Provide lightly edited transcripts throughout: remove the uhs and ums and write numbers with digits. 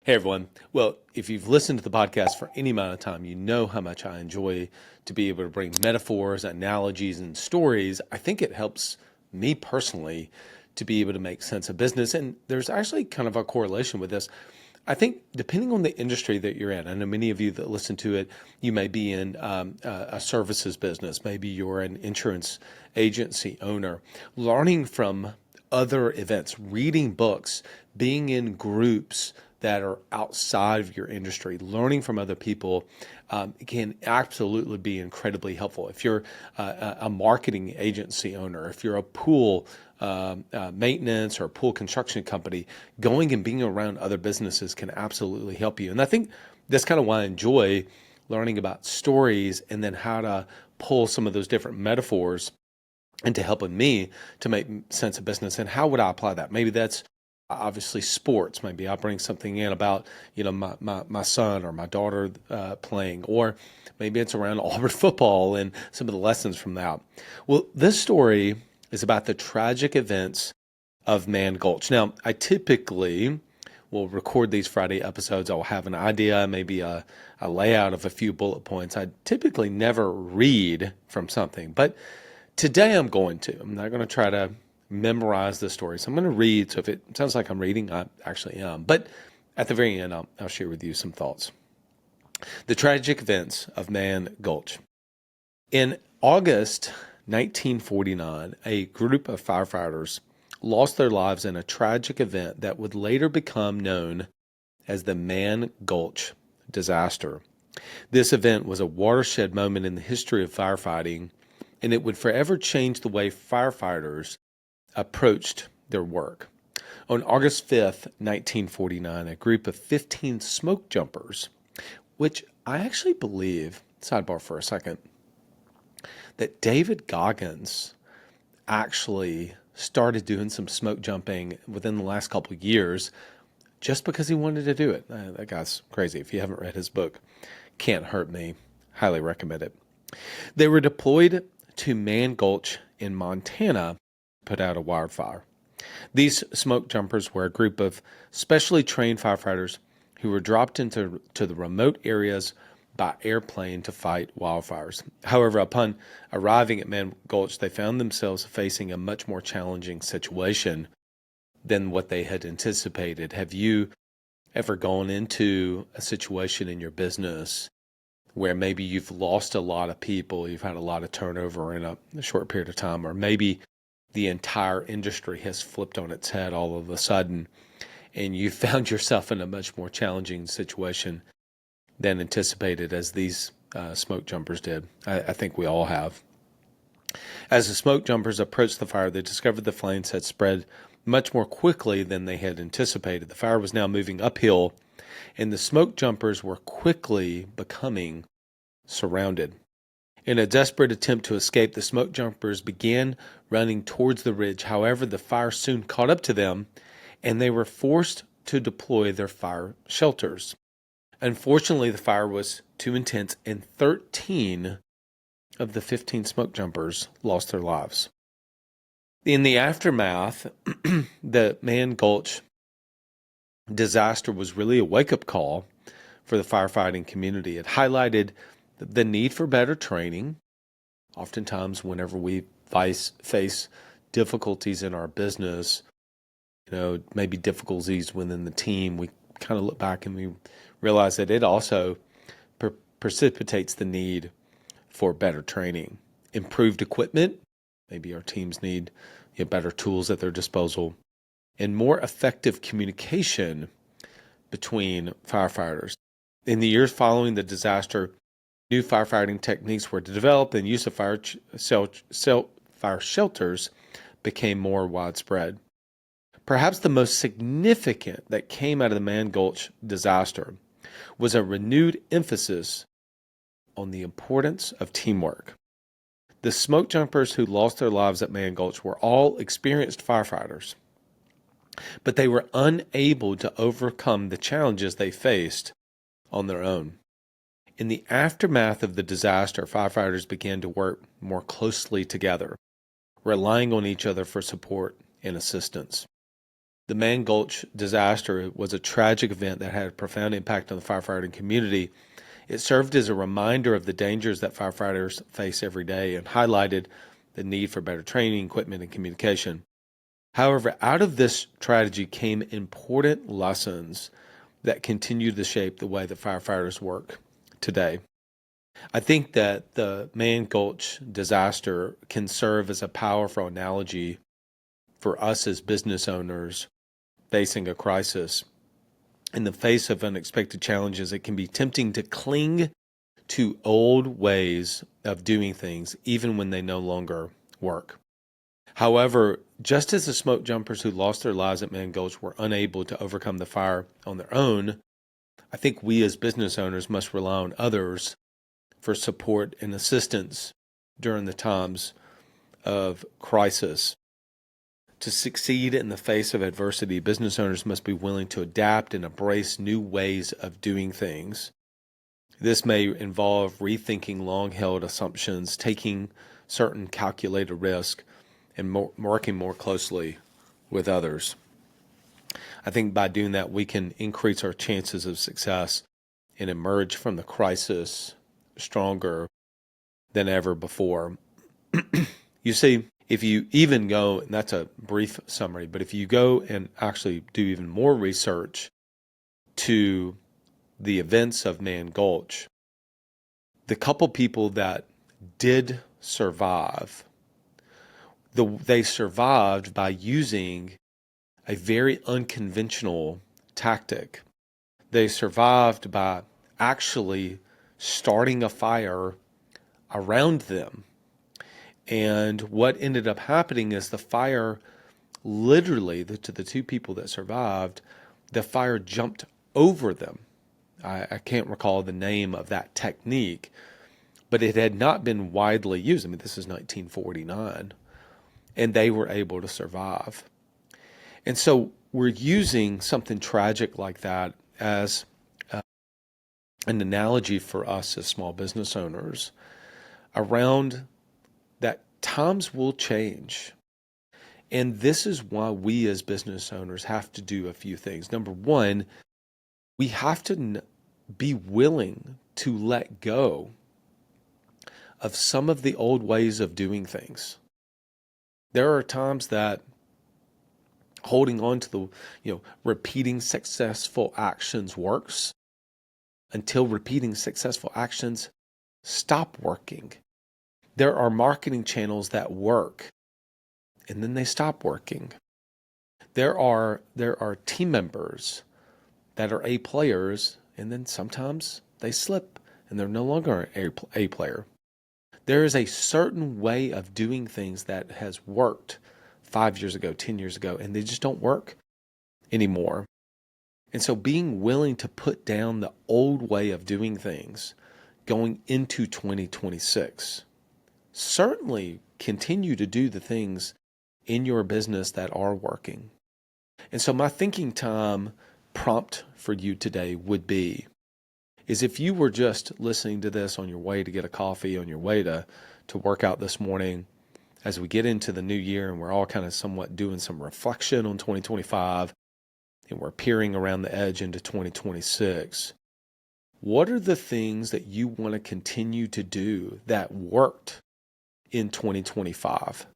Hey everyone. Well, if you've listened to the podcast for any amount of time, you know how much I enjoy to be able to bring metaphors, analogies, and stories. I think it helps me personally to be able to make sense of business. And there's actually kind of a correlation with this. I think depending on the industry that you're in, I know many of you that listen to it, you may be in a services business, maybe you're an insurance agency owner, learning from other events, reading books, being in groups that are outside of your industry, learning from other people can absolutely be incredibly helpful. If you're a marketing agency owner, if you're a pool maintenance or a pool construction company, going and being around other businesses can absolutely help you. And I think that's kind of why I enjoy learning about stories and then how to pull some of those different metaphors into helping me to make sense of business. And how would I apply that? Maybe that's obviously sports. Maybe I'll bring something in about, my son or my daughter playing, or maybe it's around Auburn football and some of the lessons from that. Well, this story is about the tragic events of Mann Gulch. Now, I typically will record these Friday episodes. I'll have an idea, maybe a layout of a few bullet points. I typically never read from something, but today I'm going to. I'm not going to try to memorize the story. So I'm going to read. So if it sounds like I'm reading, I actually am. But at the very end, I'll share with you some thoughts. The tragic events of Mann Gulch. In August 1949, a group of firefighters lost their lives in a tragic event that would later become known as the Mann Gulch disaster. This event was a watershed moment in the history of firefighting, and it would forever change the way firefighters approached their work. On August 5th, 1949, a group of 15 smoke jumpers, which I actually believe, sidebar for a second, that David Goggins actually started doing some smoke jumping within the last couple of years just because he wanted to do it. That guy's crazy. If you haven't read his book, Can't Hurt Me, highly recommend it. They were deployed to Mann Gulch in Montana to put out a wildfire. These smoke jumpers were a group of specially trained firefighters who were dropped into the remote areas by airplane to fight wildfires. However, upon arriving at Mann Gulch, they found themselves facing a much more challenging situation than what they had anticipated. Have you ever gone into a situation in your business where maybe you've lost a lot of people, you've had a lot of turnover in a short period of time, or maybe the entire industry has flipped on its head all of a sudden, and you found yourself in a much more challenging situation than anticipated, as these smoke jumpers did? I think we all have. As the smoke jumpers approached the fire, they discovered the flames had spread much more quickly than they had anticipated. The fire was now moving uphill, and the smoke jumpers were quickly becoming surrounded. In a desperate attempt to escape, the smoke jumpers began running towards the ridge. However, the fire soon caught up to them, and they were forced to deploy their fire shelters. Unfortunately, the fire was too intense, and 13 of the 15 smoke jumpers lost their lives. In the aftermath, the Mann Gulch disaster was really a wake-up call for the firefighting community. It highlighted the need for better training. Oftentimes, whenever we face difficulties in our business, maybe difficulties within the team, we kind of look back and we realize that it also precipitates the need for better training, improved equipment. Maybe our teams need better tools at their disposal, and more effective communication between firefighters. In the years following the disaster, new firefighting techniques were developed, and use of fire shelters became more widespread. Perhaps the most significant that came out of the Mann Gulch disaster was a renewed emphasis on the importance of teamwork. The smoke jumpers who lost their lives at Mann Gulch were all experienced firefighters, but they were unable to overcome the challenges they faced on their own. In the aftermath of the disaster, firefighters began to work more closely together, relying on each other for support and assistance. The Mann Gulch disaster was a tragic event that had a profound impact on the firefighting community. It served as a reminder of the dangers that firefighters face every day and highlighted the need for better training, equipment, and communication. However, out of this tragedy came important lessons that continue to shape the way that firefighters work today. I think that the Mann Gulch disaster can serve as a powerful analogy for us as business owners facing a crisis. In the face of unexpected challenges, it can be tempting to cling to old ways of doing things, even when they no longer work. However, just as the smoke jumpers who lost their lives at Mann Gulch were unable to overcome the fire on their own, I think we as business owners must rely on others for support and assistance during the times of crisis. To succeed in the face of adversity, business owners must be willing to adapt and embrace new ways of doing things. This may involve rethinking long-held assumptions, taking certain calculated risk, and working more closely with others. I think by doing that, we can increase our chances of success and emerge from the crisis stronger than ever before. You see, if you even go, and that's a brief summary, but if you go and actually do even more research to the events of Mann Gulch, the couple people that did survive, they survived by using a very unconventional tactic. They survived by actually starting a fire around them. And what ended up happening is the fire, literally, to the two people that survived, the fire jumped over them. I can't recall the name of that technique, but it had not been widely used. I mean, this is 1949, and they were able to survive. And so we're using something tragic like that as an analogy for us as small business owners around that times will change. And this is why we as business owners have to do a few things. Number one, we have to be willing to let go of some of the old ways of doing things. There are times that holding on to the, repeating successful actions works until repeating successful actions stop working. There are marketing channels that work and then they stop working. There are team members that are A players and then sometimes they slip and they're no longer an A player. There is a certain way of doing things that has worked 5 years ago, 10 years ago, and they just don't work anymore. And so being willing to put down the old way of doing things going into 2026, certainly continue to do the things in your business that are working. And so my thinking time prompt for you today would be, is if you were just listening to this on your way to get a coffee, on your way to work out this morning, as we get into the new year and we're all kind of somewhat doing some reflection on 2025 and we're peering around the edge into 2026, what are the things that you want to continue to do that worked in 2025?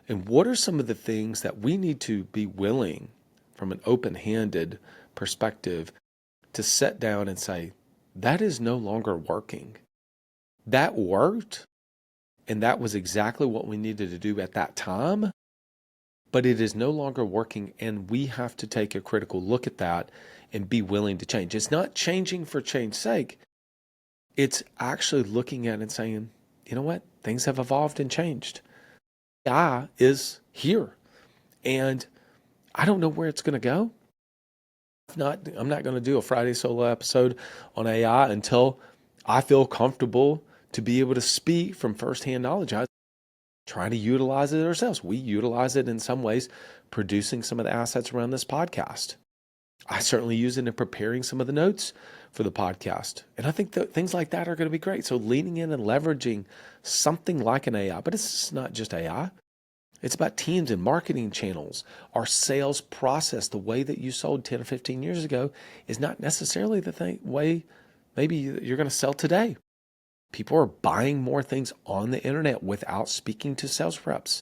And what are some of the things that we need to be willing, from an open-handed perspective, to sit down and say, that is no longer working. That worked, and that was exactly what we needed to do at that time, but it is no longer working, and we have to take a critical look at that and be willing to change. It's not changing for change's sake. It's actually looking at it and saying, you know what? Things have evolved and changed. AI is here, and I don't know where it's going to go. I'm not going to do a Friday solo episode on AI until I feel comfortable to be able to speak from firsthand knowledge. I try to utilize it ourselves. We utilize it in some ways, producing some of the assets around this podcast. I certainly use it in preparing some of the notes for the podcast. And I think that things like that are going to be great. So leaning in and leveraging something like an AI, but it's not just AI. It's about teams and marketing channels. Our sales process, the way that you sold 10 or 15 years ago, is not necessarily the way maybe you're going to sell today. People are buying more things on the internet without speaking to sales reps.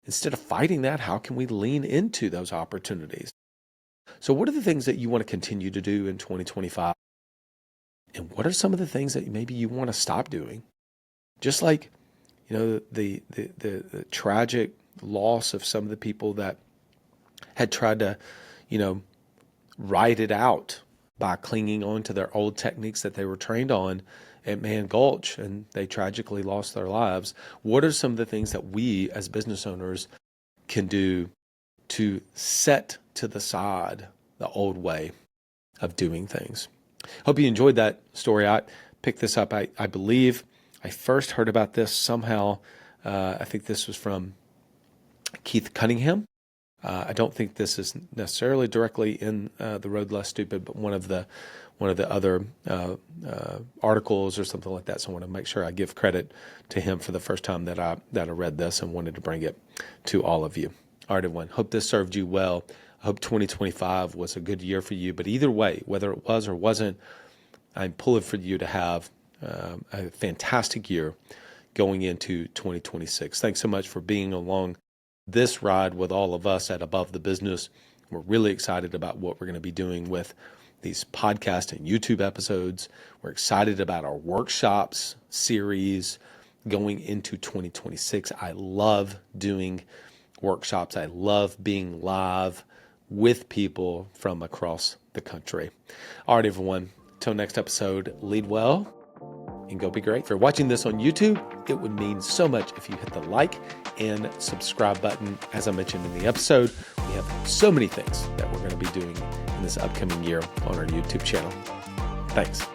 Instead of fighting that, how can we lean into those opportunities? So what are the things that you want to continue to do in 2025? And what are some of the things that maybe you want to stop doing? Just like, the tragic loss of some of the people that had tried to, ride it out by clinging on to their old techniques that they were trained on at Mann Gulch, and they tragically lost their lives. What are some of the things that we as business owners can do to set to the side the old way of doing things? Hope you enjoyed that story. I picked this up. I believe I first heard about this somehow. I think this was from Keith Cunningham. I don't think this is necessarily directly in The Road Less Stupid, but one of the other articles or something like that. So I want to make sure I give credit to him for the first time that I read this and wanted to bring it to all of you. All right, everyone. Hope this served you well. I hope 2025 was a good year for you. But either way, whether it was or wasn't, I'm pulling for you to have a fantastic year going into 2026. Thanks so much for being along this ride with all of us at Above the Business. We're really excited about what we're going to be doing with these podcast and YouTube episodes. We're excited about our workshops series going into 2026. I love doing workshops. I love being live with people from across the country. All right, everyone. Until next episode, lead well and go be great. If you're watching this on YouTube, it would mean so much if you hit the like and subscribe button. As I mentioned in the episode, we have so many things that we're going to be doing in this upcoming year on our YouTube channel. Thanks.